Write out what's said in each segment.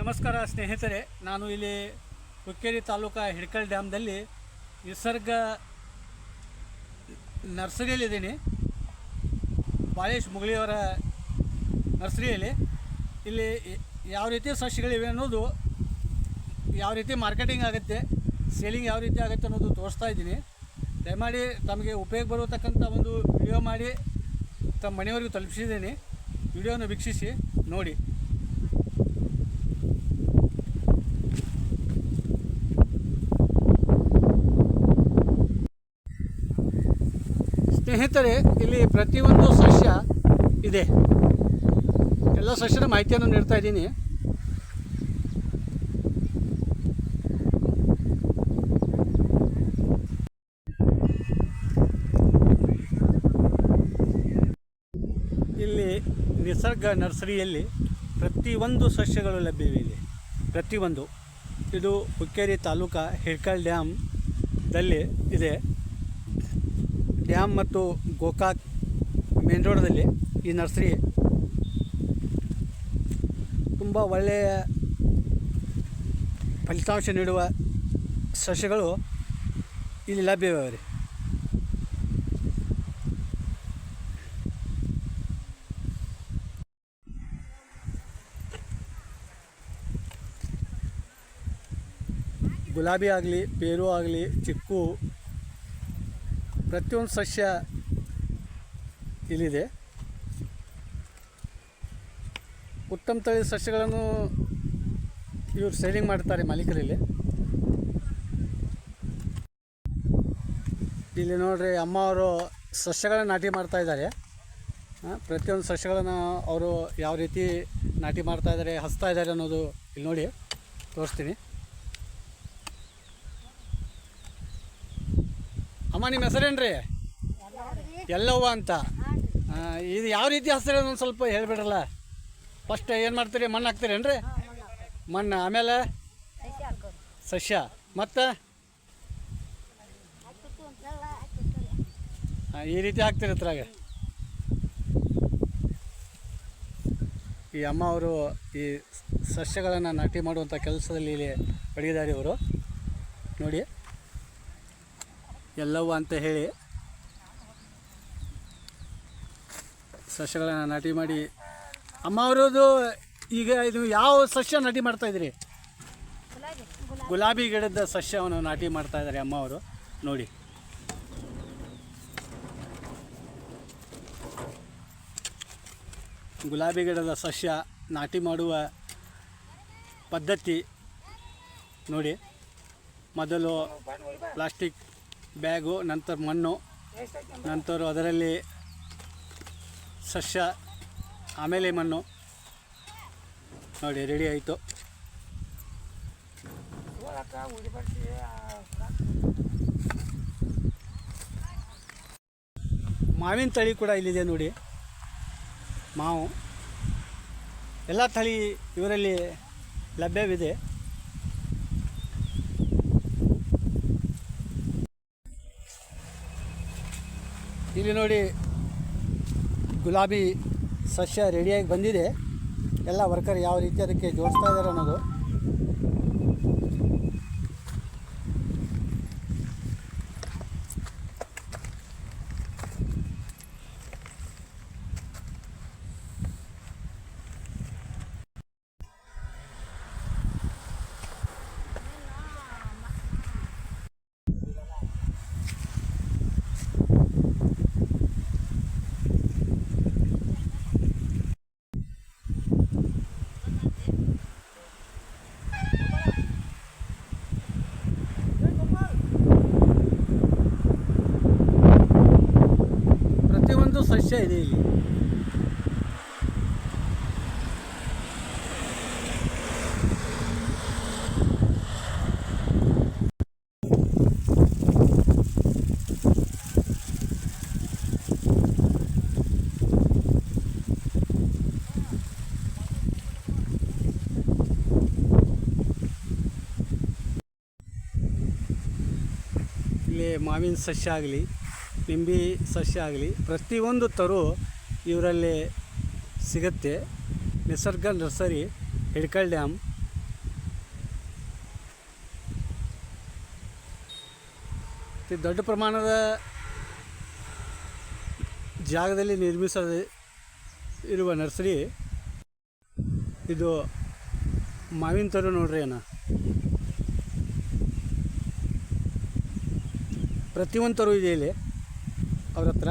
ನಮಸ್ಕಾರ ಸ್ನೇಹಿತರೆ, ನಾನು ಇಲ್ಲಿ ಹುಕ್ಕೇರಿ ತಾಲೂಕಾ ಹಿಡ್ಕಲ್ ಡ್ಯಾಮ್ದಲ್ಲಿ ನಿಸರ್ಗ ನರ್ಸರಿಯಲ್ಲಿದ್ದೀನಿ. ಬಾಳೇಶ್ ಮುಗಳಿಯವರ ನರ್ಸರಿಯಲ್ಲಿ ಇಲ್ಲಿ ಯಾವ ರೀತಿ ಸಸ್ಯಗಳಿವೆ ಅನ್ನೋದು, ಯಾವ ರೀತಿ ಮಾರ್ಕೆಟಿಂಗ್ ಆಗುತ್ತೆ, ಸೇಲಿಂಗ್ ಯಾವ ರೀತಿ ಆಗುತ್ತೆ ಅನ್ನೋದು ತೋರಿಸ್ತಾ ಇದ್ದೀನಿ. ದಯಮಾಡಿ ತಮಗೆ ಉಪಯೋಗ ಬರತಕ್ಕಂಥ ಒಂದು ವಿಡಿಯೋ ಮಾಡಿ ತಮ್ಮ ಮನೆಯವರಿಗೂ ತಲುಪಿಸಿದ್ದೀನಿ. ವಿಡಿಯೋನ ವೀಕ್ಷಿಸಿ ನೋಡಿ. ಸ್ನೇಹಿತರೆ, ಇಲ್ಲಿ ಪ್ರತಿಯೊಂದು ಸಸ್ಯ ಇದೆ. ಎಲ್ಲ ಸಸ್ಯದ ಮಾಹಿತಿಯನ್ನು ನೀಡ್ತಾ ಇದ್ದೀನಿ. ಇಲ್ಲಿ ನಿಸರ್ಗ ನರ್ಸರಿಯಲ್ಲಿ ಪ್ರತಿಯೊಂದು ಸಸ್ಯಗಳು ಲಭ್ಯವಿವೆ. ಇಲ್ಲಿ ಪ್ರತಿಯೊಂದು, ಇದು ಹುಕ್ಕೇರಿ ತಾಲೂಕಾ ಹಿಡ್ಕಲ್ ಡ್ಯಾಮ್ದಲ್ಲಿ ಇದೆ. ಡ್ಯಾಮ್ ಮತ್ತು ಗೋಕಾಕ್ ಮೇನ್ ರೋಡಲ್ಲಿ ಈ ನರ್ಸರಿ ತುಂಬ ಒಳ್ಳೆಯ ಫಲಿತಾಂಶ ನೀಡುವ ಸಸ್ಯಗಳು ಇಲ್ಲಿ ಲಭ್ಯವಿವೆ. ಗುಲಾಬಿ ಆಗಲಿ, ಪೇರು ಆಗಲಿ, ಚಿಕ್ಕು, ಪ್ರತಿಯೊಂದು ಸಸ್ಯ ಇಲ್ಲಿದೆ. ಉತ್ತಮ ತಳಿ ಸಸ್ಯಗಳನ್ನು ಇವರು ಸೇಲಿಂಗ್ ಮಾಡ್ತಾರೆ ಮಾಲೀಕರಲ್ಲಿ. ಇಲ್ಲಿ ನೋಡ್ರಿ, ಅಮ್ಮ ಅವರು ಸಸ್ಯಗಳನ್ನು ನಾಟಿ ಮಾಡ್ತಾಯಿದ್ದಾರೆ. ಪ್ರತಿಯೊಂದು ಸಸ್ಯಗಳನ್ನು ಅವರು ಯಾವ ರೀತಿ ನಾಟಿ ಮಾಡ್ತಾಯಿದ್ದಾರೆ, ಹಚ್ತಾ ಇದ್ದಾರೆ ಅನ್ನೋದು ಇಲ್ಲಿ ನೋಡಿ ತೋರಿಸ್ತೀನಿ. ಅಮ್ಮ, ನಿಮ್ಮ ಹೆಸರೇನು ರೀ? ಎಲ್ಲವ್ವ ಅಂತ. ಇದು ಯಾವ ರೀತಿ ಹಸ್ತಾರೆ ಒಂದು ಸ್ವಲ್ಪ ಹೇಳ್ಬಿಡ್ರಲ್ಲ. ಫಸ್ಟ್ ಏನು ಮಾಡ್ತೀರಿ? ಮಣ್ಣು ಹಾಕ್ತೀರೇನು ರೀ? ಮಣ್ಣು, ಆಮೇಲೆ ಸಸ್ಯ, ಮತ್ತು ಈ ರೀತಿ ಹಾಕ್ತೀರಿ ಇದ್ರಾಗ. ಈ ಅಮ್ಮ ಅವರು ಈ ಸಸ್ಯಗಳನ್ನು ನಾಟಿ ಮಾಡುವಂಥ ಕೆಲಸದಲ್ಲಿ ಇಲ್ಲಿ ತೊಡಗಿದ್ದಾರೆ. ಇವರು ನೋಡಿ, ಎಲ್ಲವ್ವ ಅಂತ ಹೇಳಿ ಸಸ್ಯಗಳನ್ನು ನಾಟಿ ಮಾಡಿ. ಅಮ್ಮ ಅವರದು ಈಗ ಇದು ಯಾವ ಸಸ್ಯ ನಾಟಿ ಮಾಡ್ತಾಯಿದ್ರಿ? ಗುಲಾಬಿ ಗಿಡದ ಸಸ್ಯವನ್ನು ನಾಟಿ ಮಾಡ್ತಾಯಿದ್ದಾರೆ ಅಮ್ಮ ಅವರು. ನೋಡಿ, ಗುಲಾಬಿ ಗಿಡದ ಸಸ್ಯ ನಾಟಿ ಮಾಡುವ ಪದ್ಧತಿ ನೋಡಿ. ಮೊದಲು ಪ್ಲಾಸ್ಟಿಕ್ ಬ್ಯಾಗು, ನಂತರ ಮಣ್ಣು, ನಂತರ ಅದರಲ್ಲಿ ಸಸ್ಯ, ಆಮೇಲೆ ಮಣ್ಣು. ನೋಡಿ, ರೆಡಿ ಆಯಿತು. ಮಾವಿನ ತಳಿ ಕೂಡ ಇಲ್ಲಿದೆ ನೋಡಿ. ಮಾವು ಎಲ್ಲ ತಳಿ ಇವರಲ್ಲಿ ಲಭ್ಯವಿದೆ. ಇಲ್ಲಿ ನೋಡಿ, ಗುಲಾಬಿ ಸಸ್ಯ ರೆಡಿಯಾಗಿ ಬಂದಿದೆ. ಎಲ್ಲ ವರ್ಕರ್ ಯಾವ ರೀತಿ ಅದಕ್ಕೆ ಜೋಡಿಸ್ತಾ ಇದ್ದಾರೆ ಅನ್ನೋದು. ಸಸ್ಯ ಇದೆ ಇಲ್ಲಿ. ಇಲ್ಲಿ ಮಾವಿನ ಸಸ್ಯ ಆಗಲಿ, ನಿಂಬೆ ಸಸ್ಯ ಆಗಲಿ, ಪ್ರತಿಯೊಂದು ತರು ಇವರಲ್ಲಿ ಸಿಗುತ್ತೆ. ನಿಸರ್ಗ ನರ್ಸರಿ ಹಿಡ್ಕಲ್ ಡ್ಯಾಮ್ ಅತಿ ದೊಡ್ಡ ಪ್ರಮಾಣದ ಜಾಗದಲ್ಲಿ ನಿರ್ಮಿಸದೆ ಇರುವ ನರ್ಸರಿ ಇದು. ಮಾವಿನ ತರು ನೋಡ್ರಿ ಅಣ್ಣ, ಪ್ರತಿಯೊಂದು ತರು ಇದೆ ಇಲ್ಲಿ ಅವ್ರ ಹತ್ರ.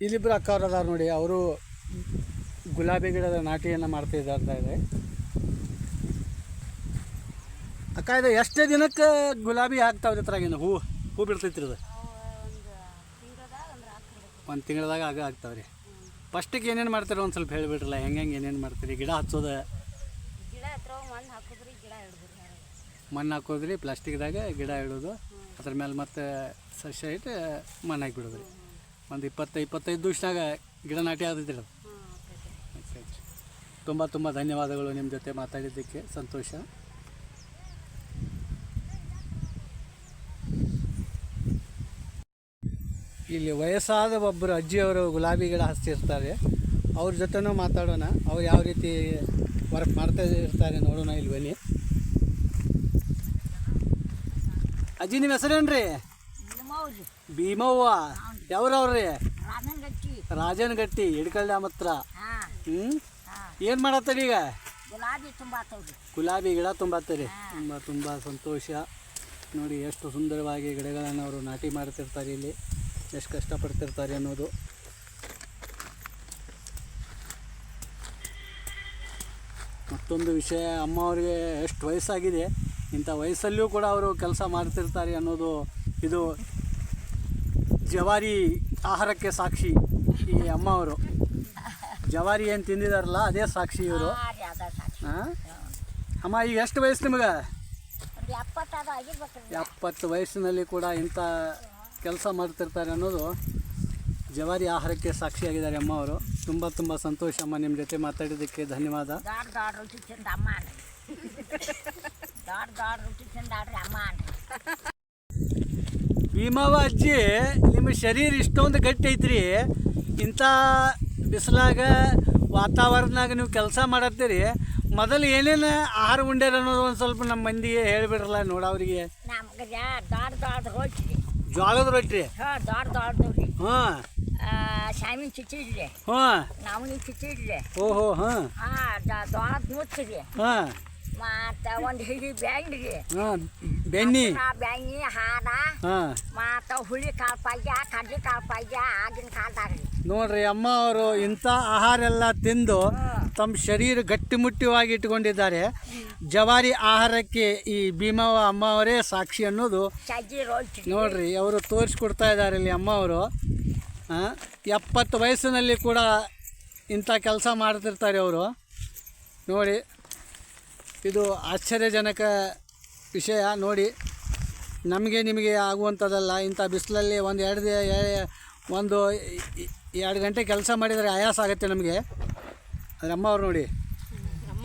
ಇಲ್ಲಿಬ್ಬರು ಅಕ್ಕ ಅವ್ರು ಅದಾರ ನೋಡಿ, ಅವರು ಗುಲಾಬಿ ಗಿಡದ ನಾಟಿಯನ್ನು ಮಾಡ್ತಿದ್ದಾರೆ. ಅಕ್ಕ ಇದು ಎಷ್ಟೇ ದಿನಕ್ಕೆ ಗುಲಾಬಿ ಆಗ್ತಾವ್ರಿ ಹತ್ರಾಗಿನ ಹೂ ಬಿಡ್ತೈತ್ರಿ ಅದು? ಒಂದು ತಿಂಗಳದಾಗ ಆಗ್ತಾವ್ರಿ. ಫಸ್ಟಿಗೆ ಏನೇನು ಮಾಡ್ತೀರಿ ಒಂದು ಸ್ವಲ್ಪ ಹೇಳಿಬಿಟ್ರಲ್ಲ, ಹೆಂಗೆ ಏನೇನು ಮಾಡ್ತೀರಿ? ಗಿಡ ಹಚ್ಚೋದು, ಮಣ್ಣು ಹಾಕೋದ್ರಿ, ಪ್ಲಾಸ್ಟಿಕ್ದಾಗ ಗಿಡ ಇಡೋದು, ಅದ್ರ ಮೇಲೆ ಮತ್ತೆ ಸಸ್ಯ ಇಟ್ಟು ಮಣ್ಣು ಹಾಕಿ ಬಿಡೋದ್ರಿ. ಒಂದು 20-25 ದಿವಸನಾಗ ಗಿಡ ನಾಟಿ ಆಗ್ತೈತಿ ಅದು. ತುಂಬ ತುಂಬ ಧನ್ಯವಾದಗಳು, ನಿಮ್ಮ ಜೊತೆ ಮಾತಾಡಿದ್ದಕ್ಕೆ ಸಂತೋಷ. ಇಲ್ಲಿ ವಯಸ್ಸಾದ ಒಬ್ಬರು ಅಜ್ಜಿಯವರು ಗುಲಾಬಿ ಗಿಡ ಹಚ್ಚಿರ್ತಾರೆ, ಅವ್ರ ಜೊತೆನೂ ಮಾತಾಡೋಣ. ಅವ್ರು ಯಾವ ರೀತಿ ವರ್ಕ್ ಮಾಡ್ತಾ ಇರ್ತಾರೆ ನೋಡೋಣ. ಇಲ್ಲಿ ಬನ್ನಿ. ಅಜ್ಜಿ ನಿಮ್ಮ ಹೆಸರೇನು ರೀ? ಭೀಮವ್ವ. ಯಾವ್ರವ್ರಿ? ರಾಜನಗಟ್ಟಿ, ಹಿಡ್ಕಲ್ ಡ್ಯಾಮ್ ಹತ್ರ. ಏನು ಮಾಡತ್ತೀರಿ ಈಗ? ಗುಲಾಬಿ ಗಿಡ ತುಂಬಾತ್ತೀರಿ. ತುಂಬ ಸಂತೋಷ. ನೋಡಿ ಎಷ್ಟು ಸುಂದರವಾಗಿ ಗಿಡಗಳನ್ನು ಅವರು ನಾಟಿ ಮಾಡ್ತಿರ್ತಾರೆ, ಇಲ್ಲಿ ಎಷ್ಟು ಕಷ್ಟಪಡ್ತಿರ್ತಾರೆ ಅನ್ನೋದು. ಮತ್ತೊಂದು ವಿಷಯ, ಅಮ್ಮ ಅವರಿಗೆ ಎಷ್ಟು ವಯಸ್ಸಾಗಿದೆ, ಇಂಥ ವಯಸ್ಸಲ್ಲಿಯೂ ಕೂಡ ಅವರು ಕೆಲಸ ಮಾಡ್ತಿರ್ತಾರೆ ಅನ್ನೋದು ಇದು ಜವಾರಿ ಆಹಾರಕ್ಕೆ ಸಾಕ್ಷಿ. ಈ ಅಮ್ಮ ಅವರು ಜವಾರಿ ಏನು ತಿಂದಿದಾರಲ್ಲ ಅದೇ ಸಾಕ್ಷಿ ಇವರು. ಹಾಂ ಅಮ್ಮ, ಈಗ ಎಷ್ಟು ವಯಸ್ಸು ನಿಮಗೆ? 70 ವಯಸ್ಸಿನಲ್ಲಿ ಕೂಡ ಇಂಥ ಕೆಲಸ ಮಾಡ್ತಿರ್ತಾರೆ ಅನ್ನೋದು ಜವಾರಿ ಆಹಾರಕ್ಕೆ ಸಾಕ್ಷಿಯಾಗಿದ್ದಾರೆ ಅಮ್ಮ ಅವರು. ತುಂಬ ತುಂಬ ಸಂತೋಷ ಅಮ್ಮ, ನಿಮ್ಮ ಜೊತೆ ಮಾತಾಡಿದ್ದಕ್ಕೆ ಧನ್ಯವಾದ. ಭೀಮವ್ವ ಅಜ್ಜಿ, ನಿಮ್ಮ ಶರೀರ ಇಷ್ಟೊಂದು ಗಟ್ಟಿ ಐತ್ರಿ, ಇಂಥ ಬಿಸಿಲಾಗ ವಾತಾವರಣದಾಗ ನೀವು ಕೆಲಸ ಮಾಡತ್ತೀರಿ. ಮೊದಲು ಏನೇನು ಆಹಾರ ಉಂಡ್ಯಾರ ಅನ್ನೋದು ಒಂದು ಸ್ವಲ್ಪ ನಮ್ಮ ಮಂದಿಗೆ ಹೇಳಿಬಿಡ್ರಲ್ಲ ನೋಡವ್ರಿಗೆ. ಜೋಳದ ರೊಟ್ಟಿ, ಹಾಂ, ಶಾಮಿನ ಚಿಚ್ಚಿಡ್ಲಿ, ಹಾಂ, ನವನಿ ಚಿಚ್ಚಿಡ್ಲಿ, ಓಹೋ, ಹಾಂ, ಜೋಳದ ಮುಚ್ಚಿರಿ, ಹಾಂ, ಮತ್ತು ಒಂದು ಹಿಡಿ ಬ್ಯಾಂಡಿಗೆ, ಹಾಂ, ಬೆಣ್ಣಿ ಹಾರ, ಹಾಂ, ಮತ್ತು ಹುಳಿ ಕಾಳು ಪಲ್ಯ, ಕಡ್ಲಿ ಕಾಳು ಪಲ್ಯ ಆಗಿನ ಕಾಲದಾಗ ನೋಡ್ರಿ. ಅಮ್ಮ ಅವರು ಇಂಥ ಆಹಾರ ಎಲ್ಲ ತಿಂದು ತಮ್ಮ ಶರೀರ ಗಟ್ಟಿಮುಟ್ಟಿವಾಗಿ ಇಟ್ಕೊಂಡಿದ್ದಾರೆ. ಜವಾರಿ ಆಹಾರಕ್ಕೆ ಈ ಭೀಮವ್ವ ಅಮ್ಮ ಅವರೇ ಸಾಕ್ಷಿ ಅನ್ನೋದು ನೋಡ್ರಿ. ಅವರು ತೋರಿಸ್ಕೊಡ್ತಾ ಇದ್ದಾರೆ ಇಲ್ಲಿ ಅಮ್ಮ ಅವರು. 70 ವಯಸ್ಸಿನಲ್ಲಿ ಕೂಡ ಇಂಥ ಕೆಲಸ ಮಾಡ್ತಿರ್ತಾರೆ ಅವರು. ನೋಡಿ, ಇದು ಆಶ್ಚರ್ಯಜನಕ ವಿಷಯ. ನೋಡಿ, ನಮಗೆ ನಿಮಗೆ ಆಗುವಂಥದ್ದಲ್ಲ. ಇಂಥ ಬಿಸಿಲಲ್ಲಿ ಒಂದು 2 ಗಂಟೆ ಕೆಲಸ ಮಾಡಿದರೆ ಆಯಾಸ ಆಗುತ್ತೆ ನಮಗೆ. ಆದರೆ ಅಮ್ಮ ಅವ್ರು ನೋಡಿ,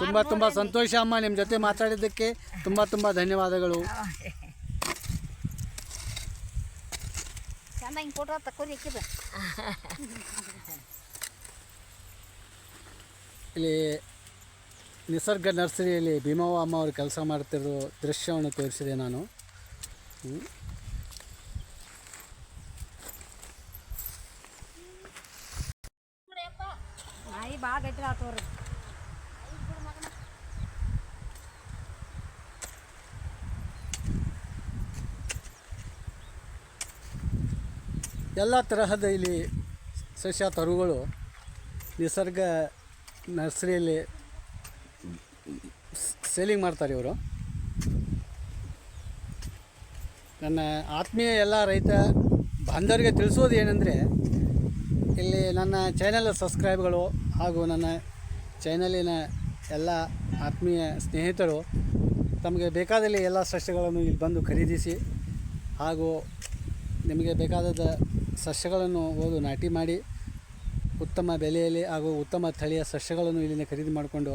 ತುಂಬ ತುಂಬ ಸಂತೋಷ ಅಮ್ಮ, ನಿಮ್ಮ ಜೊತೆ ಮಾತಾಡಿದ್ದಕ್ಕೆ ತುಂಬ ತುಂಬ ಧನ್ಯವಾದಗಳು. ಇಲ್ಲಿ ನಿಸರ್ಗ ನರ್ಸರಿಯಲ್ಲಿ ಭೀಮವ್ವ ಅಮ್ಮ ಅವರು ಕೆಲಸ ಮಾಡ್ತಿರೋ ದೃಶ್ಯವನ್ನು ತೋರಿಸಿದೆ ನಾನು. ಎಲ್ಲ ತರಹದ ಇಲ್ಲಿ ಸಸ್ಯ ತರುಗಳು ನಿಸರ್ಗ ನರ್ಸರಿಯಲ್ಲಿ ಸೇಲಿಂಗ್ ಮಾಡ್ತಾರೆ ಇವರು. ನನ್ನ ಆತ್ಮೀಯ ಎಲ್ಲ ರೈತ ಬಾಂಧವರಿಗೆ ತಿಳಿಸೋದು ಏನಂದರೆ, ಇಲ್ಲಿ ನನ್ನ ಚಾನೆಲ್ ಸಬ್ಸ್ಕ್ರೈಬ್ಗಳು ಹಾಗೂ ನನ್ನ ಚಾನಲಿನ ಎಲ್ಲ ಆತ್ಮೀಯ ಸ್ನೇಹಿತರು ತಮಗೆ ಬೇಕಾದಲ್ಲಿ ಎಲ್ಲ ಸಸ್ಯಗಳನ್ನು ಇಲ್ಲಿ ಬಂದು ಖರೀದಿಸಿ ಹಾಗೂ ನಿಮಗೆ ಬೇಕಾದ ಸಸ್ಯಗಳನ್ನು ಓದು ನಾಟಿ ಮಾಡಿ ಉತ್ತಮ ಬೆಲೆಯಲ್ಲಿ ಹಾಗೂ ಉತ್ತಮ ತಳಿಯ ಸಸ್ಯಗಳನ್ನು ಇಲ್ಲಿಂದ ಖರೀದಿ ಮಾಡಿಕೊಂಡು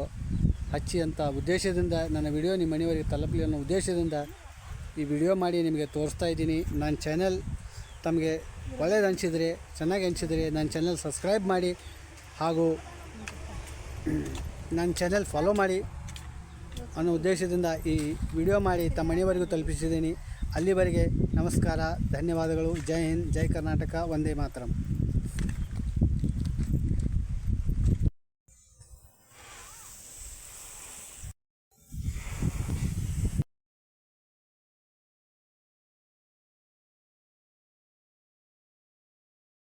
ಹಚ್ಚಿ ಅಂತ ಉದ್ದೇಶದಿಂದ ನನ್ನ ವಿಡಿಯೋ ನಿಮ್ಮ ಮನೆಯವರಿಗೆ ತಲುಪಲಿ ಅನ್ನೋ ಉದ್ದೇಶದಿಂದ ಈ ವಿಡಿಯೋ ಮಾಡಿ ನಿಮಗೆ ತೋರಿಸ್ತಾ ಇದ್ದೀನಿ. ನನ್ನ ಚಾನೆಲ್ ತಮಗೆ ಒಳ್ಳೇದು ಅನಿಸಿದರೆ, ಚೆನ್ನಾಗಿ ಅನಿಸಿದರೆ ನನ್ನ ಚಾನಲ್ ಸಬ್ಸ್ಕ್ರೈಬ್ ಮಾಡಿ ಹಾಗೂ ನನ್ನ ಚಾನಲ್ ಫಾಲೋ ಮಾಡಿ ಅನ್ನೋ ಉದ್ದೇಶದಿಂದ ಈ ವಿಡಿಯೋ ಮಾಡಿ ತಮ್ಮ ಮನೆಯವರೆಗೂ ತಲುಪಿಸಿದ್ದೀನಿ. ಅಲ್ಲಿವರೆಗೆ ನಮಸ್ಕಾರ, ಧನ್ಯವಾದಗಳು. ಜೈ ಹಿಂದ್, ಜೈ ಕರ್ನಾಟಕ, ವಂದೇ ಮಾತರಂ.